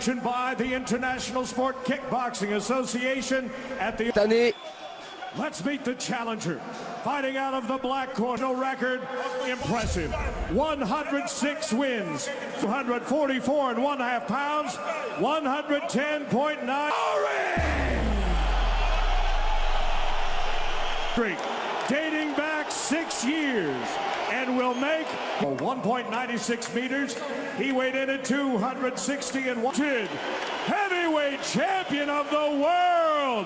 sanctioned by the International Sport Kickboxing Association at the... Cette année, Let's meet the challenger. Fighting out of the black corner, record impressive. 106 wins, 244.5 pounds, 110.9. Dating back 6 years and will make 1.96 meters. He weighed in at 260 and wanted heavyweight champion of the world.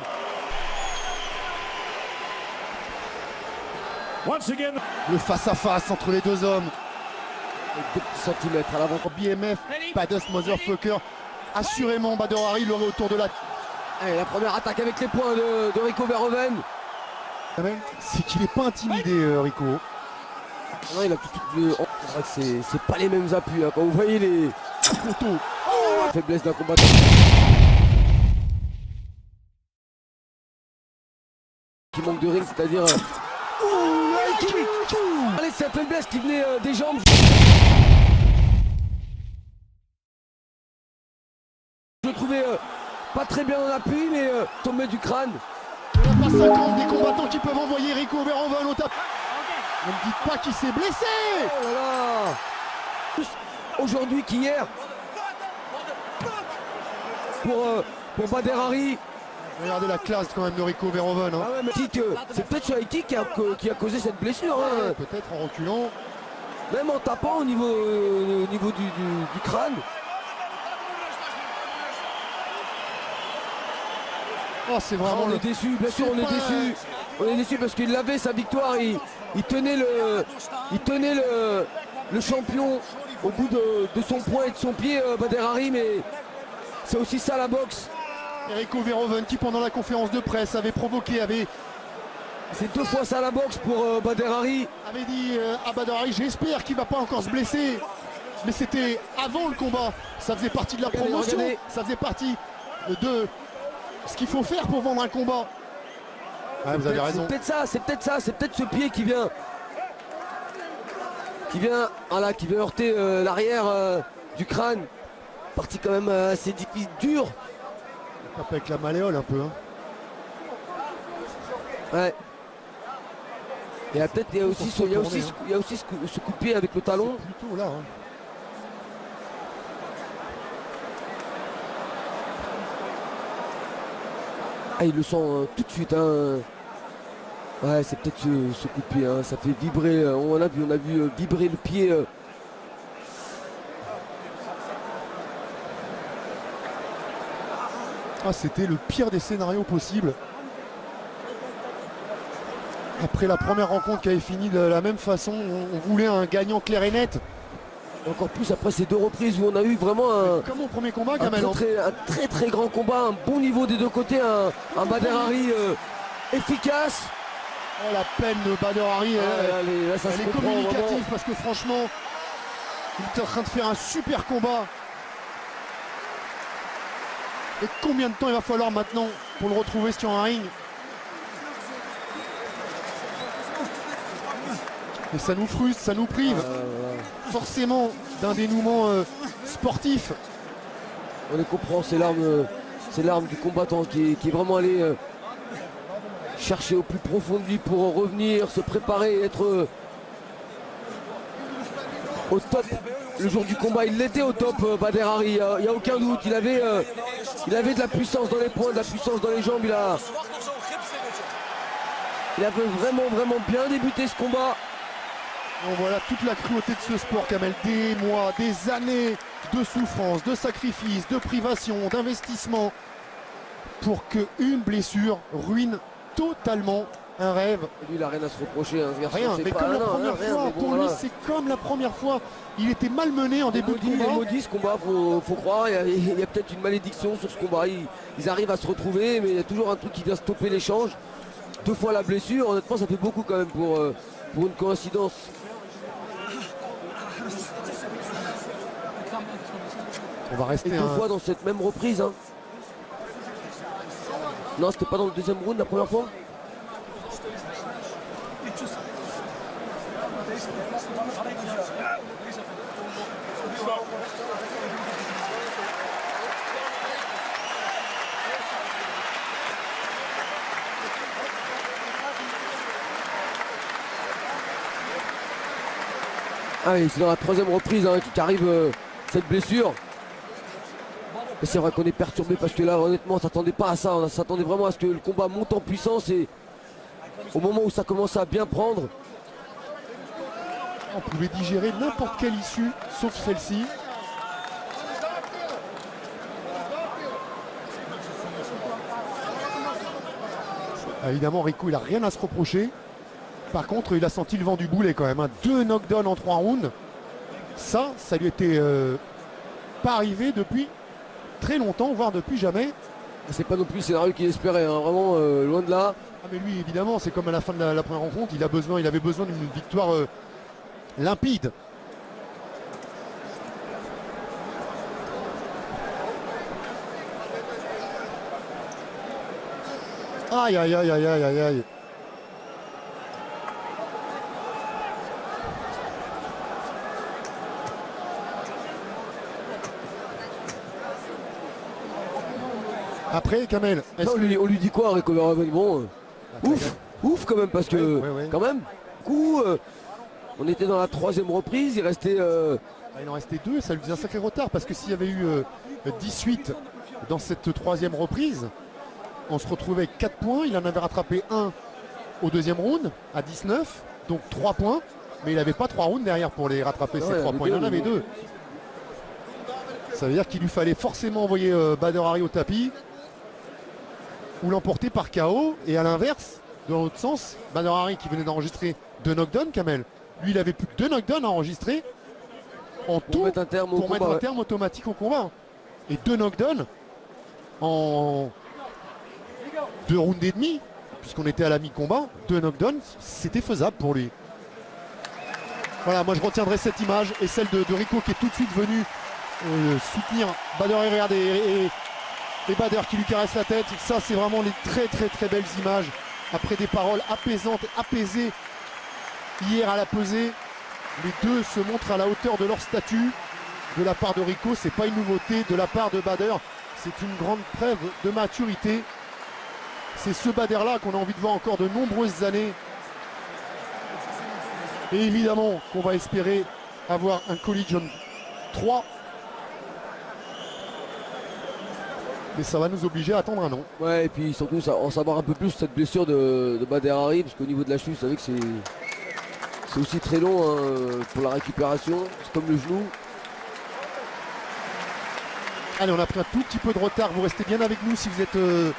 Once again, le face-à-face entre les deux hommes. 2 cm à l'avant. BMF, Badass Motherfucker. Assurément, Badr Hari l'aurait autour de la... Allez, la première attaque avec les poings de Rico Verhoeven. C'est qu'il n'est pas intimidé, Rico. Non, il a tout c'est pas les mêmes appuis, hein. Quand vous voyez les photos. La faiblesse d'un combattant. Qui manque de ring, c'est-à-dire... Allez, c'est la faiblesse qui venait des jambes. Je le trouvais pas très bien en appui, mais tombé du crâne. Il n'y a pas 50 des combattants qui peuvent envoyer Rico Verhoeven au tapis. Ne me dites pas qu'il s'est blessé. Oh là là. Plus aujourd'hui qu'hier. Pour Badr Hari. Regardez la classe quand même de Rico Verhoeven. Hein. Ah ouais, mais c'est peut-être ce Haïti qui a causé cette blessure. Hein. Ouais, peut-être en reculant. Même en tapant au niveau du crâne. Oh, c'est vraiment... on est déçu, bien sûr, on est déçu. On est déçu parce qu'il avait sa victoire. Il tenait le champion au bout de son poing et de son pied, Badr Hari, mais c'est aussi ça la boxe. Rico Verhoeven qui pendant la conférence de presse avait provoqué, c'est 2 fois ça la boxe pour Badr Hari. Avait dit à Badr Hari, j'espère qu'il va pas encore se blesser. Mais c'était avant le combat, ça faisait partie de la promotion, ça faisait partie de ce qu'il faut faire pour vendre un combat. Ah, vous avez raison. C'est peut-être ce pied qui vient heurter l'arrière du crâne. Partie quand même assez difficile, dur. Avec la malléole un peu. Hein. Ouais. Il y a aussi ce coup de pied avec le talon. Plutôt là. Hein. Ah, il le sent tout de suite. Hein. Ouais, c'est peut-être ce coup de pied. Hein. Ça fait vibrer. On a vu vibrer le pied. Ah, c'était le pire des scénarios possibles. Après la première rencontre qui avait fini de la même façon, on voulait un gagnant clair et net. Encore plus après ces 2 reprises où on a eu vraiment comme au premier combat, un très grand combat, un bon niveau des 2 côtés, un Badr Hari efficace. Oh, la peine de Badr Hari, là, ça elle est communicative parce que franchement, il est en train de faire un super combat. Et combien de temps il va falloir maintenant pour le retrouver sur un ring? Et ça nous frustre, ça nous prive forcément d'un dénouement sportif. On les comprend, c'est l'arme du combattant qui est vraiment allé chercher au plus profond de lui pour revenir, se préparer, être au top. Le jour du combat, il l'était au top, Badr Hari, il n'y a aucun doute. Il avait de la puissance dans les poings, de la puissance dans les jambes. Il avait vraiment bien débuté ce combat. On voit là toute la cruauté de ce sport, Kamel. Des mois, des années de souffrance, de sacrifice, de privation, d'investissement pour qu'une blessure ruine totalement un rêve. Et lui, il n'a rien à se reprocher. Hein, ce garçon, rien, mais comme la première fois, pour lui, c'est comme la première fois. Il était malmené en début de combat. Il est maudit ce combat, faut croire. Il y a peut-être une malédiction sur ce combat. Ils arrivent à se retrouver, mais il y a toujours un truc qui vient stopper l'échange. 2 fois la blessure, honnêtement, ça fait beaucoup quand même pour une coïncidence. On va rester 2 fois dans cette même reprise. Hein. Non, c'était pas dans le 2e round la première fois. Ah, et c'est dans la troisième reprise hein, qu'arrive cette blessure. Et c'est vrai qu'on est perturbé parce que là honnêtement on s'attendait pas à ça, on s'attendait vraiment à ce que le combat monte en puissance et au moment où ça commence à bien prendre. On pouvait digérer n'importe quelle issue sauf celle-ci. Évidemment Rico il a rien à se reprocher. Par contre il a senti le vent du boulet quand même. Hein. 2 knockdowns en 3 rounds. Ça lui était pas arrivé depuis très longtemps, voire depuis jamais. C'est pas non plus le scénario qu'il espérait, hein. Vraiment loin de là. Ah mais lui évidemment c'est comme à la fin de la première rencontre, il avait besoin d'une victoire limpide. Aïe aïe aïe aïe aïe aïe aïe. Après Kamel, on lui dit quoi Rico Verhoeven? Bon, ouf quand même parce que ouais. quand même, on était dans la troisième reprise, il restait il en restait 2, ça lui faisait un sacré retard parce que s'il y avait eu 18 dans cette troisième reprise, on se retrouvait avec 4 points, il en avait rattrapé 1 au deuxième round à 19, donc 3 points, mais il n'avait pas 3 rounds derrière pour les rattraper ces 3 points, il en avait 2. Ça veut dire qu'il lui fallait forcément envoyer Badr Hari au tapis ou l'emporter par KO, et à l'inverse, dans l'autre sens, Badr Hari qui venait d'enregistrer 2 knockdowns, Kamel, lui il avait plus que 2 knockdowns à enregistrer en tout pour mettre un terme automatique au combat. Et 2 knockdowns en 2 rounds et demi, puisqu'on était à la mi-combat, 2 knockdowns, c'était faisable pour lui. Voilà, moi je retiendrai cette image et celle de Rico qui est tout de suite venu soutenir Badr Hari, regardez, et Badr qui lui caresse la tête. Ça c'est vraiment les très belles images après des paroles apaisantes, apaisées hier à la pesée. Les deux se montrent à la hauteur de leur statut. De la part de Rico, c'est pas une nouveauté. De la part de Badr, c'est une grande preuve de maturité. C'est ce Badr là qu'on a envie de voir encore de nombreuses années. Et évidemment qu'on va espérer avoir un Collision 3. Mais ça va nous obliger à attendre un an. Ouais, et puis surtout en savoir un peu plus cette blessure de Badr Hari, parce qu'au niveau de la cheville, vous savez que c'est aussi très long hein, pour la récupération, c'est comme le genou. Allez, on a pris un tout petit peu de retard, vous restez bien avec nous si vous êtes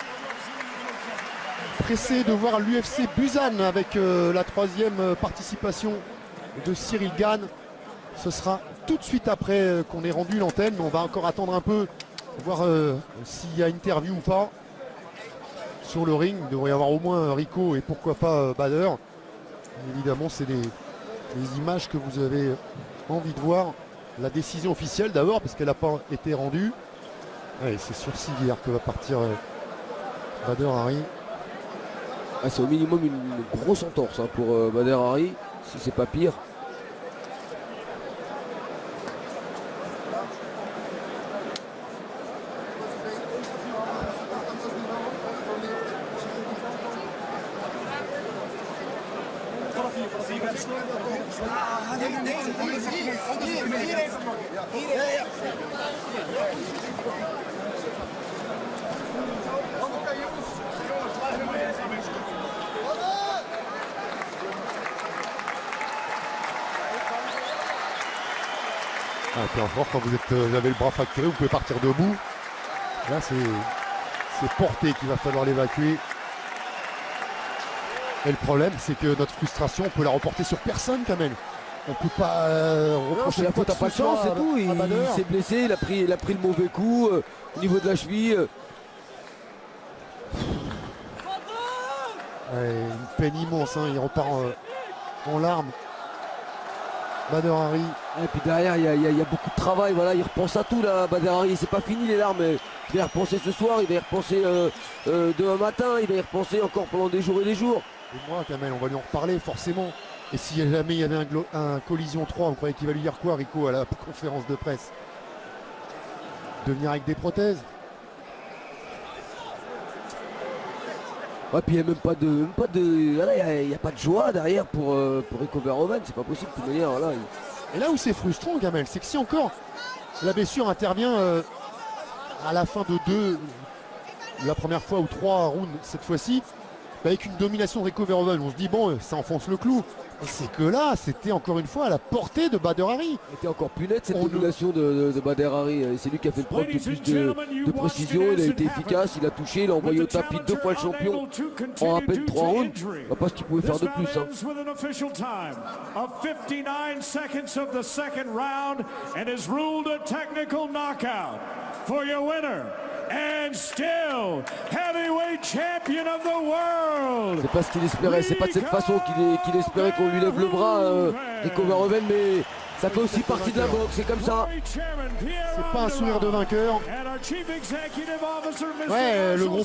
pressé de voir l'UFC Busan avec la 3e participation de Cyril Gane. Ce sera tout de suite après qu'on ait rendu l'antenne, mais on va encore attendre un peu, voir s'il y a interview ou pas sur le ring. Il devrait y avoir au moins Rico et pourquoi pas Badr. Évidemment, c'est les images que vous avez envie de voir. La décision officielle d'abord, parce qu'elle n'a pas été rendue. Allez, c'est sur civière que va partir Badr Hari. Ah, c'est au minimum une grosse entorse hein, pour Badr Hari, si c'est pas pire. Ah, puis encore, quand vous avez le bras fracturé, vous pouvez partir debout. Là, c'est porté qu'il va falloir l'évacuer. Et le problème, c'est que notre frustration, on peut la reporter sur personne, quand même. On peut pas reprocher la faute à pas de chance, c'est tout. Il s'est blessé, il a pris le mauvais coup au niveau de la cheville. Ouais, une peine immense, hein. Il repart en larmes. Badr Hari. Et puis derrière, il y a beaucoup de travail. Voilà, il repense à tout là, Badr Hari. C'est pas fini les larmes. Il va y repenser ce soir, il va y repenser demain matin, il va y repenser encore pendant des jours et des jours. Et moi, Kamel, on va lui en reparler forcément. Et si jamais il y avait un Collision 3, vous croyez qu'il va lui dire quoi, Rico, à la conférence de presse? De venir avec des prothèses? Ouais, puis il n'y a même pas de. Voilà, il n'y a pas de joie derrière pour Rico Verhoeven, c'est pas possible de toute manière. Voilà, Et là où c'est frustrant, Gamel, c'est que si encore la blessure intervient à la fin de 2, la première fois ou 3 rounds cette fois-ci, avec une domination de Rico Verhoeven, on se dit bon, ça enfonce le clou. Et c'est que là, c'était encore une fois à la portée de Bader Hari. C'était encore plus net cette domination de Bader Hari. C'est lui qui a fait preuve de plus de précision, il a été efficace, il a touché, il a envoyé au tapis 2 fois le champion en à peine 3 rounds. On ne voit pas ce qu'il pouvait faire de plus. And still heavyweight champion of the world. C'est pas ce qu'il espérait, c'est pas de cette façon qu'il espérait qu'on lui lève le bras, Rico Verhoeven, mais ça fait aussi partie de la boxe, c'est comme ça. C'est pas un sourire de vainqueur. Ouais, le gros